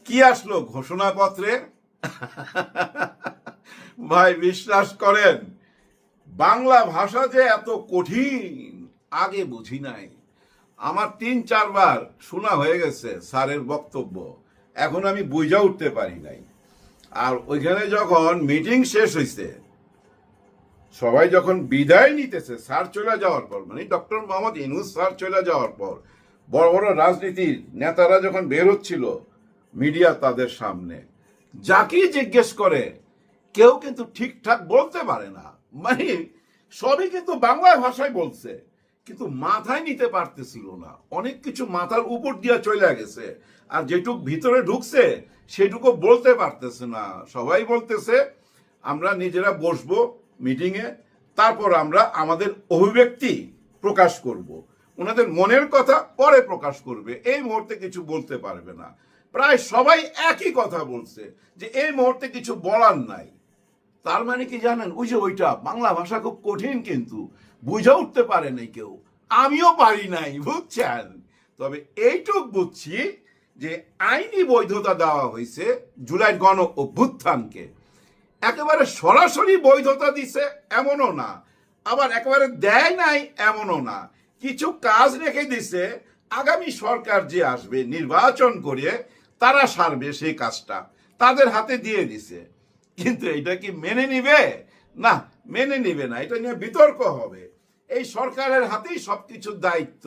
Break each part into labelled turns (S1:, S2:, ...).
S1: কি আসলো ঘোষণাপত্রে? ভাই বিশ্বাস করেন, বাংলা ভাষা যে এত কঠিন আগে বুঝি নাই। আমার 3-4 বার শোনা হয়ে গেছে স্যারের বক্তব্য, এখন আমি বুঝা উঠতে পারি নাই। আর ওইখানে যখন মিটিং শেষ হয়েছে, সবাই যখন বিদায় নিতেছে স্যার চলে যাওয়ার পর, মানে ডক্টর মোহাম্মদ ইউনূস স্যার চলে যাওয়ার পর, বড় বড় রাজনীতির নেতারা যখন বের হচ্ছিল মিডিয়া তাদের সামনে, যাকেই জিজ্ঞেস করে কেউ কিন্তু ঠিকঠাক বলতে পারে না। মানে সবই কিন্তু বাংলা ভাষায় বলছে, কিন্তু মাথায় নিতে পারতেছিল না। অনেক কিছু মাথার উপর দিয়ে চলে গেছে, আর যেটুক ভিতরে ঢুকছে সেটুকু বলতে পারতেছে না। সবাই বলতেছে আমরা নিজেরা বসবো মিটিংয়ে, তারপর আমরা আমাদের অভিব্যক্তি প্রকাশ করব, ওনাদের মনের কথা পরে প্রকাশ করবে, এই মুহূর্তে কিছু বলতে পারবে না। প্রায় সবাই একই কথা বলছে যে এই মুহূর্তে কিছু বলার নাই। তার মানে কি জানেন, ওই যে ওইটা বাংলা ভাষা খুব কঠিন, কিন্তু বুঝে উঠতে পারে নাই কেউ, আমিও পারি নাই, বুঝছেন। তবে এইটুক বুঝছি যে আইনি বৈধতা দেওয়া হয়েছে জুলাই গণ অভ্যুত্থানকে। একেবারে সরাসরি বৈধতা দিছে এমনও না, আবার একেবারে দেয় নাই এমনও না। কিছু কাজ রেখে দিছে, আগামী সরকার যে আসবে নির্বাচন করে তারা সারবে সেই কাজটা, তাদের হাতে দিয়ে দিছে। কিন্তু এটা কি মেনে নিবে? না, মেনে নিবে না। এটা নিয়ে বিতর্ক হবে। এই সরকারের হাতেই সবকিছুর দায়িত্ব।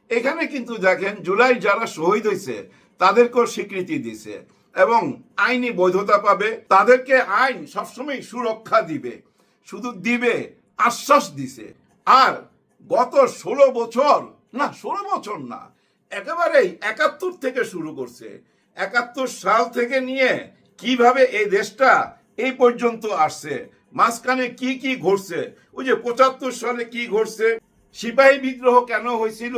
S1: এখানে কিন্তু দেখেন, জুলাই যারা শহীদ হয়েছে তাদেরকেও স্বীকৃতি দিছে এবং আইনি বৈধতা পাবে, তাদেরকে আইন সবসময় সুরক্ষা দিবে, শুধু দিবে, আশ্বাস দিছে। আর গত 16 বছর, না 16 বছর না, একেবারেই 71 থেকে শুরু করছে। 71 সাল থেকে নিয়ে কিভাবে এই দেশটা এই পর্যন্ত আসছে, মাঝখানে কি কি ঘটছে, ওই যে 75 সালে কি ঘটছে, সিপাহী বিদ্রোহ কেন হয়েছিল,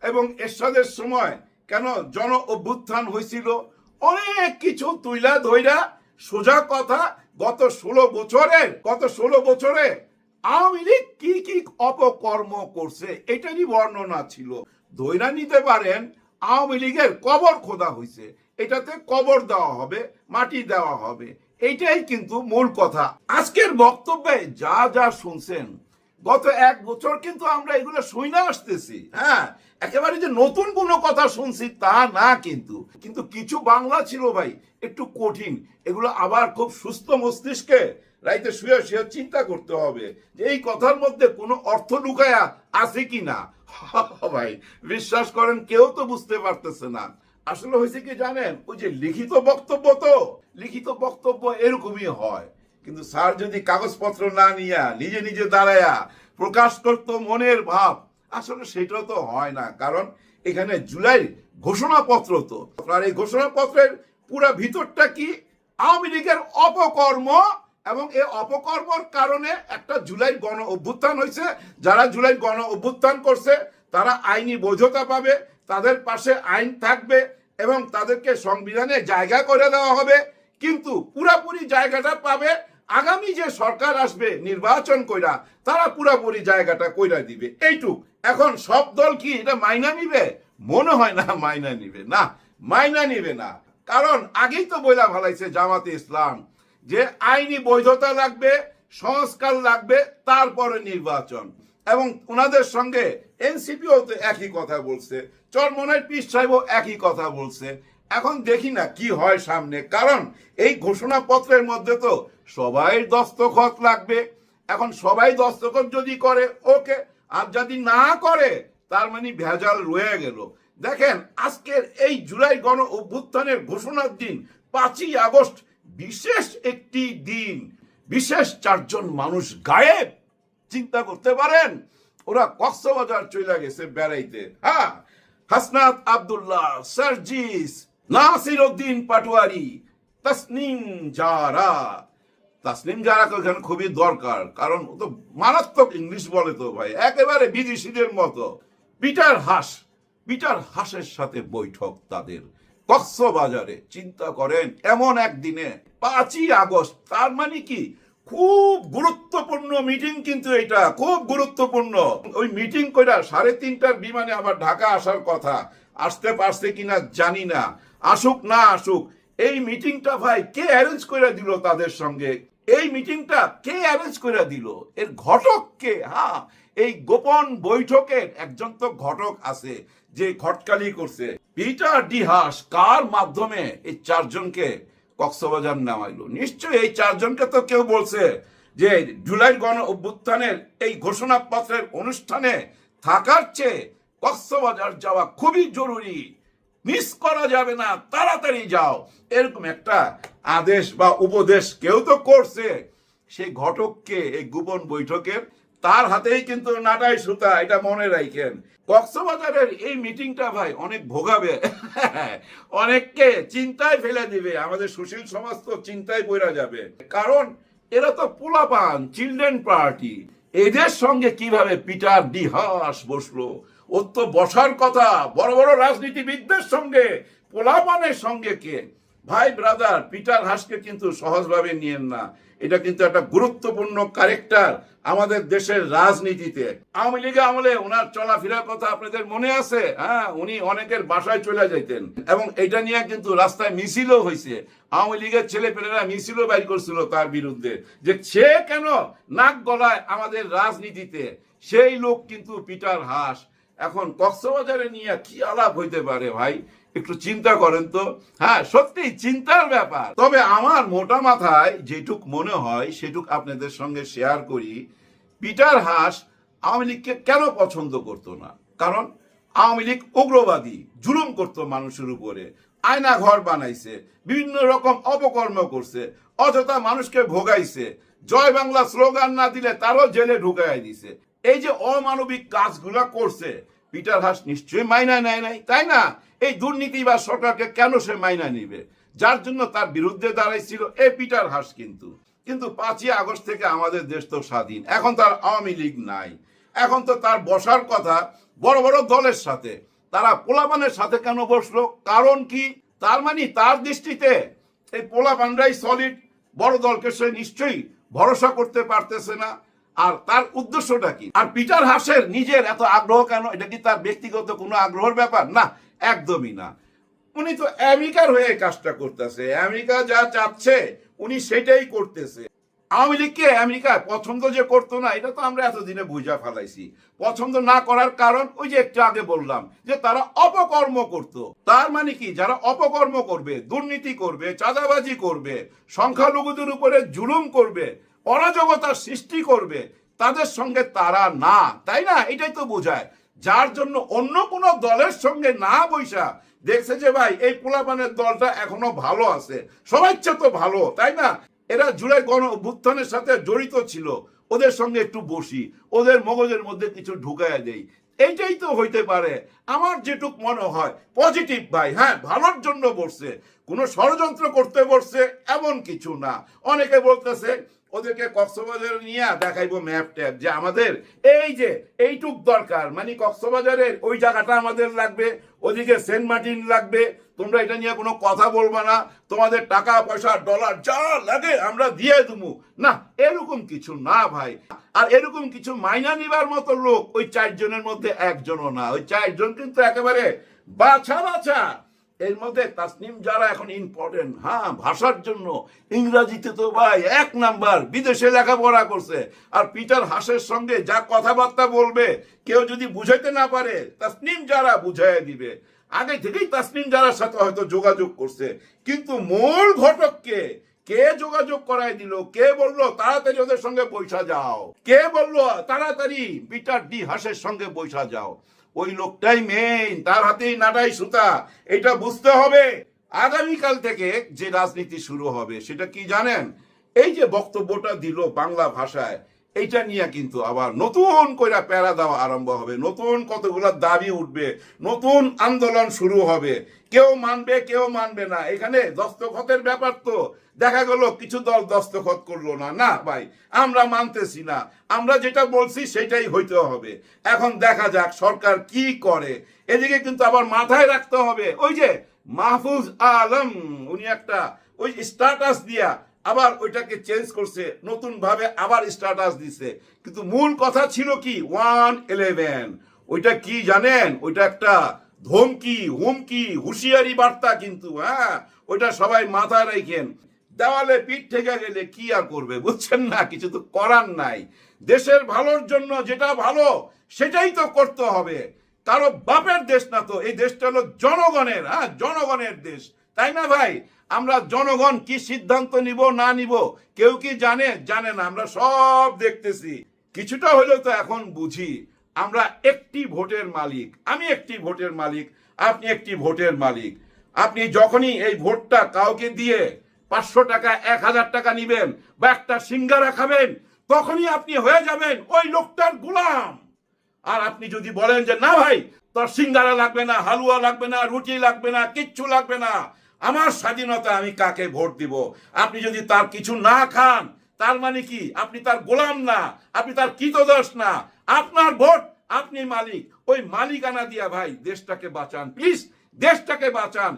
S1: এবং এরশাদের সময় কেন জন অভ্যুত্থান হয়েছিল, অনেক কিছু তুইলা ধইরা সোজা কথা গত 16 বছরে আওয়ামী লীগ কি কি অপকর্ম করছে এটারই বর্ণনা ছিল। ধইরা নিতে পারেন আওয়ামী লীগের কবর খোদা হয়েছে, এটাতে কবর দেওয়া হবে, মাটি দেওয়া হবে, এইটাই কিন্তু মূল কথা। আজকের বক্তব্যে যা যা শুনছেন, গত 1 বছর কিন্তু আমরা এগুলো শুনে আসতেছি। হ্যাঁ, একেবারে যে নতুন কোনো কথা শুনছি তা না, কিন্তু কিন্তু কিছু বাংলা ছিল ভাই একটু কঠিন, এগুলো আবার খুব সুস্থ মস্তিষ্কে রাইতে শুয়ে শুয়ে চিন্তা করতে হবে যে এই কথার মধ্যে কোনো অর্থ লুকায়া আছে কি না। ভাই বিশ্বাস করেন, কেউ তো বুঝতে পারতেছে না। আসলে হয়েছে কি জানেন, ওই যে লিখিত বক্তব্য, তো লিখিত বক্তব্য এরকমই হয়, কিন্তু স্যার যদি কাগজপত্র না নিয়া নিজে নিজে দাঁড়ায়া প্রকাশ করতো মনের ভাব, আসলে সেটাও তো হয় না। কারণ এখানে জুলাই ঘোষণাপত্র, তো আর এই ঘোষণাপত্রের পুরা ভিতরটা কি, আওয়ামী লীগের অপকর্ম, এবং এই অপকর্মর কারণে একটা জুলাই গণ অভ্যুত্থান হয়েছে। যারা জুলাই গণ অভ্যুত্থান করছে তারা আইনি বৈধতা পাবে, তাদের পাশে আইন থাকবে এবং তাদেরকে সংবিধানে জায়গা করে দেওয়া হবে। কিন্তু পুরাপুরি জায়গাটা পাবে আগামী যে সরকার আসবে নির্বাচন কইরা, তারা পুরাপুরি জায়গাটা কইরা দিবে, এইটুক। এখন সব দল কি এটা মাইনা নিবে? মনে হয় না মাইনা নিবে, না মাইনা নিবে না। কারণ আগেই তো বইলা ভালাইছে জামাতে ইসলাম যে আইনি বৈধতা লাগবে, সংস্কার লাগবে, তারপরে নির্বাচন। এবং ওনাদের সঙ্গে এনসিপিও তো একই কথা বলছে, চরমনের পীর সাহেবও একই কথা বলছে। এখন দেখি না কি হয় সামনে, কারণ এই ঘোষণাপত্রের মধ্যে তো সবাই দস্তখত লাগবে। এখন সবাই দস্তখত যদি করে ওকে, আর যদি না করে তার মানে ভেজাল রয়ে গেল। দেখেন, আজকের এই জুলাই গণ অভ্যুত্থানের ঘোষণার দিন 5ই আগস্ট, বিশেষ একটি দিন, বিশেষ 4 জন মানুষ গায়েব। চিন্তা করতে পারেন, ওরা কক্সবাজার চলে গেছে বেড়াইতে। হ্যাঁ, হাসনাত আব্দুল্লাহ, সার্জিস, নাসির উদ্দিন পাটোয়ারি, তাসনিম জারা। তাসনিম জারাকে ওখানে খুবই দরকার, কারণ ও তো মারাত্মক ইংলিশ বলে তো ভাই, একেবারে বিদেশিদের মতো। পিটার হাসের সাথে বৈঠক তাদের কক্সবাজারে। চিন্তা করেন, এমন একদিনে 5ই আগস্ট, তার মানে কি খুব গুরুত্বপূর্ণ মিটিং, কিন্তু এটা খুব গুরুত্বপূর্ণ। ওই মিটিং কইরা 3:30টার বিমানে আবার ঢাকা আসার কথা, আসতে পারছে কিনা জানি না, আসুক না আসুক, এই মিটিংটা ভাই কে অ্যারেঞ্জ করে দিল তাদের সঙ্গে? এই মিটিংটা কে অ্যারেঞ্জ করে দিল? এর ঘটক কে? হ্যাঁ, এই গোপন বৈঠকের একজন তো ঘটক আছে যে ঘটকালি করছে। পিটার ডি হাস কার মাধ্যমে এই চারজনকে কক্সবাজার নামাইলো? নিশ্চয়ই এই চারজনকে তো কেউ বলছে যে জুলাই গণ অভ্যুত্থানের এই ঘোষণাপত্রের অনুষ্ঠানে থাকার চেয়ে কক্সবাজার যাওয়া খুবই জরুরি, মিস করা যাবে না, তাড়াতাড়ি যাও, এরকম একটা আদেশ বা উপদেশ কেউ তো করছে। সেই ঘটককে এই গোপন বৈঠকের তার হাতেই কিন্তু নাটাই সুতা, এটা মনে রাখেন। কক্সবাজারের এই মিটিংটা ভাই অনেক ভোগাবে, অনেককে চিন্তায় ফেলে দিবে। আমাদের সুশীল সমাজ তো চিন্তায় পড়া যাবে, কারণ এরা তো পোলাপান, চিলড্রেন পার্টি। এদের সঙ্গে কিভাবে পিটার ডি হাস বসলো? ওর তো বসার কথা বড় বড় রাজনীতিবিদদের সঙ্গে, পোলাপানের সঙ্গে কে? ভাই ব্রাদার, পিটার হাসকে কিন্তু সহজভাবে নিয়েন না। এটা কিন্তু একটা গুরুত্বপূর্ণ ক্যারেক্টার আমাদের দেশের রাজনীতিতে। আওয়ামী লীগ আমলে ওনার চলাফেরার কথা আপনাদের মনে আছে? হ্যাঁ, উনি অনেকের বাসায় চলে যাইতেন এবং এটা নিয়ে কিন্তু রাস্তায় মিছিলও হয়েছে। আওয়ামী লীগের ছেলেপেলেরা মিছিলও বাইর করছিল তার বিরুদ্ধে, যে সে কেন নাক গলায় আমাদের রাজনীতিতে। সেই লোক কিন্তু পিটার হাস। এখন কক্সবাজারে নিয়ে কি আলাপ হইতে পারে ভাই? একটু চিন্তা করেন তো। হ্যাঁ, সত্যি চিন্তার ব্যাপার। তবে আমার মোটা মাথায় যেটুক মনে হয় সেটুক আপনাদের সঙ্গে শেয়ার করি। পিটার হাস আওয়ামী লীগকে কেন পছন্দ করতো না? কারণ আওয়ামী লীগ উগ্রবাদী, জুলুম করতো মানুষের উপরে, আয়না ঘর বানাইছে, বিভিন্ন রকম অপকর্ম করছে, অযথা মানুষকে ভোগাইছে, জয় বাংলা স্লোগান না দিলে তারও জেলে ঢুকাই দিছে। এই যে অমানবিক কাজগুলা করছে, পিটার হাস নিশ্চয়ই মাইনা নেয় নাই, তাই না? এই দুর্নীতি বা সরকারকে কেন সে মাইনা নিবে? যার জন্য তার বিরুদ্ধে দাঁড়াইছিল এই পিটার হাস। কিন্তু 5ই আগস্ট থেকে আমাদের দেশ তো স্বাধীন, এখন তার আওয়ামী লীগ নাই। এখন তো তার বসার কথা বড় বড় দলের সাথে, তারা পোলাপানের সাথে কেন বসলো? কারণ কি? তার মানে তার দৃষ্টিতে এই পোলাপানরাই সলিড, বড় দলকে সে নিশ্চয়ই ভরসা করতে পারতেছে না। আর তার উদ্দেশ্যটা কি? আর পিটার হাসের নিজের এত আগ্রহ কেন? এটা কি তার ব্যক্তিগত কোনো আগ্রহের ব্যাপার? না, একদমই না। উনি তো আমেরিকার হয়ে কাজটা করতেছে, আমেরিকা যা চাচ্ছে উনি সেটাই করতেছে। আওয়ামী লীগকে আমেরিকা পছন্দ যে করতো না, এটা তো আমরা এতদিনে বুঝা ফেলাইছি। পছন্দ না করার কারণ ওই যে একটু আগে বললাম যে তারা অপকর্ম করত। তার মানে কি? যারা অপকর্ম করবে, দুর্নীতি করবে, চাঁদাবাজি করবে, সংখ্যালঘুদের উপরে জুলুম করবে, অরাজকতার সৃষ্টি করবে, তাদের সঙ্গে তারা না, তাই না? এটাই তো বোঝায়। যার জন্য অন্য কোনো দলের সঙ্গে না বৈশা দেখছে যে ভাই এই পোলাপানের দলটা এখনো ভালো আছে, সবাই তো ভালো, তাই না? এরা জুলাই গণ অভ্যুত্থানের সাথে জড়িত ছিল, ওদের সঙ্গে একটু বসি, ওদের মগজের মধ্যে কিছু ঢুকাইয়া দেই। এইটাই তো হইতে পারে। আমার যেটুক মনে হয় পজিটিভ ভাই। হ্যাঁ, ভালোর জন্য বসছে, কোনো ষড়যন্ত্র করতে বসছে এমন কিছু না। অনেকে বলতেছে ওদেরকে কক্সবাজারে নিয়ে দেখাইবো ম্যাপ ট্যাপ, যে আমাদের এই যে এইটুক দরকার, মানে কক্সবাজারের ওই জায়গাটা আমাদের লাগবে, ওদিকে সেন্ট মার্টিন লাগবে, তোমরা এটা নিয়ে কোনো কথা বলবা না, তোমাদের টাকা পয়সা ডলার যা লাগে আমরা দিয়ে দেবো না। এরকম কিছু না ভাই। আর এরকম কিছু মাইনা নিবার মতো লোক ওই 4 জনের মধ্যে একজনও না। ওই 4 জন কিন্তু একেবারে বাছা বাছা। এর মধ্যে তাসনিম যারা এখন ইম্পর্টেন্ট, হ্যাঁ, ভাষার জন্য ইংরাজিতে তো ভাই 1 নাম্বার, বিদেশে লেখাপড়া করছে। আর পিটার হাসের সঙ্গে যা কথাবার্তা বলবে, কেউ যদি বুঝাইতে না পারে তাসনিম যারা বুঝাই দিবে। আগে থেকেই তাসনিম যারার সাথে হয়তো যোগাযোগ করছে, কিন্তু মূল ঘটককে কে যোগাযোগ করাই দিল? কে বললো তাড়াতাড়ি ওদের সঙ্গে বৈশা যাও? কে বললো তাড়াতাড়ি পিটার ডি হাসের সঙ্গে বৈশা যাও? ওই লোকটাই মেইন, তার হাতেই নাটাই সুতা। এটা বুঝতে হবে। আগামীকাল থেকে যে রাজনীতি শুরু হবে সেটা কি জানেন? এই যে বক্তব্যটা দিল বাংলা ভাষায়, এইটা নিয়ে কিন্তু আবার নতুন করে প্যারা দেওয়া আরম্ভ হবে, নতুন কতগুলো দাবি উঠবে, নতুন আন্দোলন শুরু হবে। কেউ মানবে, কেউ মানবে না। এখানে দস্তখতের ব্যাপার তো দেখা গেল কিছু দল দস্তখত করলো না, না ভাই আমরা মানতেছি না, আমরা যেটা বলছি সেটাই হইতে হবে। এখন দেখা যাক সরকার কি করে। এদিকে কিন্তু আবার মাথায় রাখতে হবে, ওই যে মাহফুজ আলম উনি একটা ওই স্ট্যাটাস দিয়া আবার ওইটাকে চেঞ্জ করছে, নতুন ভাবে আবার স্ট্যাটাস দিছে। কিন্তু মূল কথা ছিল কি 111। ওইটা কি জানেন? ওইটা একটা ধমকি হুমকি হুঁশিয়ারি বার্তা কিন্তু, হ্যাঁ, ওইটা সবাই মাথায় রাখেন। দেওয়ালে পিঠ থেকে গেলে কি আর করবে, বুঝছেন না, কিছু তো করার নাই। দেশের ভালোর জন্য যেটা ভালো সেটাই তো করতে হবে। কারো বাপের দেশ না তো, এই দেশটা হলো জনগণের, হ্যাঁ, জনগণের দেশ, তাই না ভাই? আমরা জনগণ কি সিদ্ধান্ত নিব না নিব কেউ কি জানে? জানে না, আমরা সব দেখতেছি। কিছুটা হলেও তো এখন বুঝি আমরা একটি ভোটের মালিক, আমি একটি ভোটের মালিক, আপনি একটি ভোটের মালিক। আপনি যখনই এই ভোটটা কাউকে দিয়ে 500 টাকা 1000 টাকা নিবেন বা একটা সিঙ্গারা খাবেন, তখনই আপনি হয়ে যাবেন ওই লোকটার গোলাম। আর আপনি যদি বলেন যে না ভাই, তোর সিঙ্গারা লাগবে না, হালুয়া লাগবে না, রুটি লাগবে না, কিচ্ছু লাগবে না, আমার স্বাধীনতা, আমি কাকে ভোট দিব? আপনি যদি তার কিছু না খান, তার মানে কি আপনি তার গোলাম না, আপনি তার কৃতদাস না, আপনার ভোট, আপনি মালিক। ওই মালিকানা দিয়া ভাই দেশটাকে বাঁচান, প্লিজ, দেশটাকে বাঁচান।